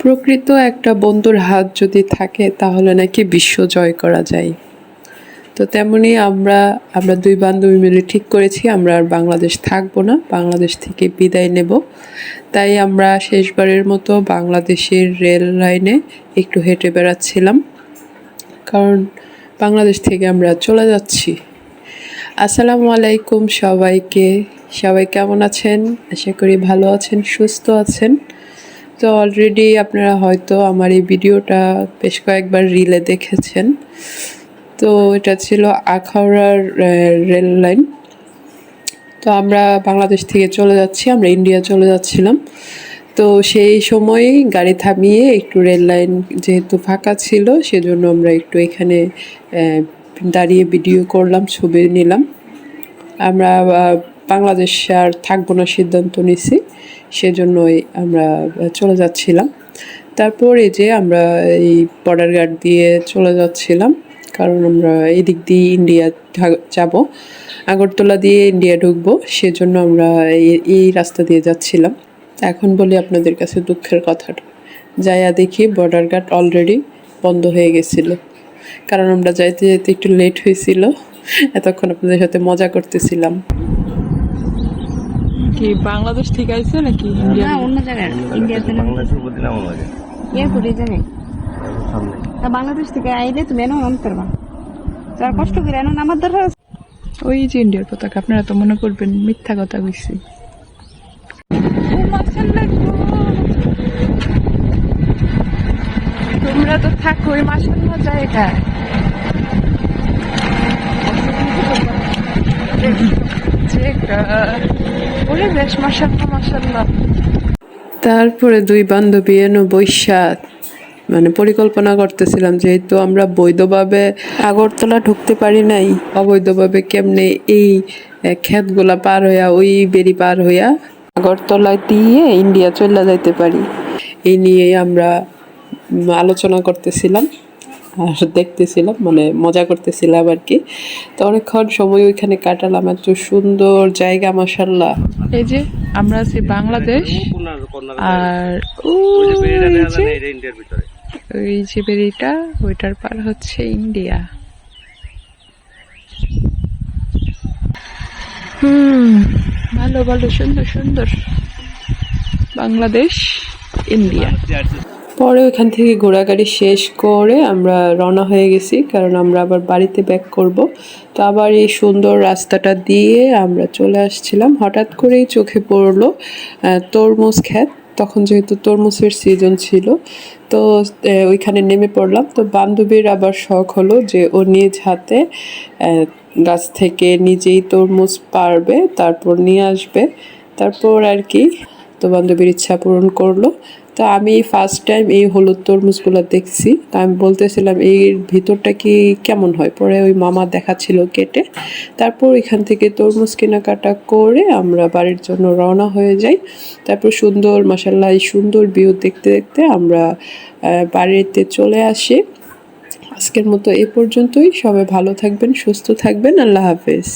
প্রকৃত একটা বন্ধুর হাত যদি থাকে তাহলে নাকি বিশ্ব জয় করা যায়। তো তেমনি আমরা দুই বান্ধবী মিলে ঠিক করেছি আমরা আর বাংলাদেশ থাকবো না, বাংলাদেশ থেকে বিদায় নেব। তাই আমরা শেষবারের মতো বাংলাদেশের রেল লাইনে একটু হেঁটে বেড়াচ্ছিলাম, কারণ বাংলাদেশ থেকে আমরা চলে যাচ্ছি। আসসালামু আলাইকুম সবাইকে। সবাই কেমন আছেন? আশা করি ভালো আছেন, সুস্থ আছেন। তো অলরেডি আপনারা হয়তো আমার এই ভিডিওটা বেশ কয়েকবার রিলে দেখেছেন। তো এটা ছিল আখাউড়ার রেল লাইন। তো আমরা বাংলাদেশ থেকে চলে যাচ্ছি, আমরা ইন্ডিয়া চলে যাচ্ছিলাম। তো সেই সময়ই গাড়ি থামিয়ে একটু রেল লাইন যেহেতু ফাঁকা ছিল, সেজন্য আমরা একটু এখানে দাঁড়িয়ে ভিডিও করলাম, ছবি নিলাম। আমরা বাংলাদেশ আর থাকবো না সিদ্ধান্ত নিছি, সেজন্যই আমরা চলে যাচ্ছিলাম। তারপর এই যে আমরা এই বর্ডার গার্ড দিয়ে চলে যাচ্ছিলাম, কারণ আমরা এদিক দিয়ে ইন্ডিয়া যাব, আগরতলা দিয়ে ইন্ডিয়া ঢুকবো, সেজন্য আমরা এই রাস্তা দিয়ে যাচ্ছিলাম। এখন বলি আপনাদের কাছে দুঃখের কথাটা, যাইয়া দেখি বর্ডার গার্ড অলরেডি বন্ধ হয়ে গেছিল, কারণ আমরা যাইতে যেতে একটু লেট হয়েছিল। এতক্ষণ আপনাদের সাথে মজা করতেছিলাম। কি বাংলাদেশ থেকে আইছে নাকি ইন্ডিয়া? না, অন্য জায়গায় ইন্ডিয়াতে না, বাংলাদেশের প্রতি নাম লাগে এয়ারপোর্ট এই জায়গায়। সামনে তা বাংলাদেশ থেকে আইলে তুমি এনো নাম করবা, তার কষ্ট করে এনো নামার দরকার আছে? ওই যে ইন্ডিয়ার পতাকা, আপনারা তো মনে করবেন মিথ্যা কথা কইছি। তোমরা তো থাকো ওই মাসাল্লাহ জায়গায়। ওরে বেশ মাসাল্লাহ মাসাল্লাহ। তারপরে দুই বান্ধবী বৈশা পরিকল্পনা করতেছিলাম, যেহেতু আমরা বৈধভাবে আগরতলা ঢুকতে পারি নাই, অবৈধভাবে কেমনে এই ক্ষেতগুলা পার হইয়া, ওই বেরি পার হইয়া আগরতলা দিয়ে ইন্ডিয়া চলে যাইতে পারি। এই নিয়ে আমরা আলোচনা করতেছিলাম আর দেখতেছিলাম, মজা করতেছিলাম আর কি। তো অনেকক্ষণ সময় ওইখানে কাটালাম, এত সুন্দর জায়গা মাশাআল্লাহ। এই যে আমরা আছি বাংলাদেশ, আর ওই যে বেরিটা, ওইটার পার হচ্ছে ইন্ডিয়া। ভালো ভালো সুন্দর সুন্দর বাংলাদেশ ইন্ডিয়া। পরে ওইখান থেকে ঘোরাঘুরি শেষ করে আমরা রওনা হয়ে গেছি, কারণ আমরা আবার বাড়িতে ব্যাক করব। তো আবার এই সুন্দর রাস্তাটা দিয়ে আমরা চলে আসছিলাম, হঠাৎ করেই চোখে পড়লো তরমুজ ক্ষেত। তখন যেহেতু তরমুজের সিজন ছিল, তো ওইখানে নেমে পড়লাম। তো বান্ধবীর আবার শখ হলো যে ও নিজ হাতে গাছ থেকে নিজেই তরমুজ পারবে, তারপর নিয়ে আসবে, তারপর আর কি। তো বান্ধবীর ইচ্ছা পূরণ করলো। তো আমি ফার্স্ট টাইম এই হলুদ তরমুজগুলো দেখছি, তা আমি বলতেছিলাম এর ভিতরটা কি কেমন হয়। পরে ওই মামা দেখাচ্ছিল কেটে। তারপর এখান থেকে তরমুজ কেনাকাটা করে আমরা বাড়ির জন্য রওনা হয়ে যাই। তারপর সুন্দর মাশাআল্লাহ এই সুন্দর ভিউ দেখতে দেখতে আমরা বাড়িতে চলে আসি। আজকের মতো এ পর্যন্তই। সবাই ভালো থাকবেন, সুস্থ থাকবেন। আল্লাহ হাফেজ।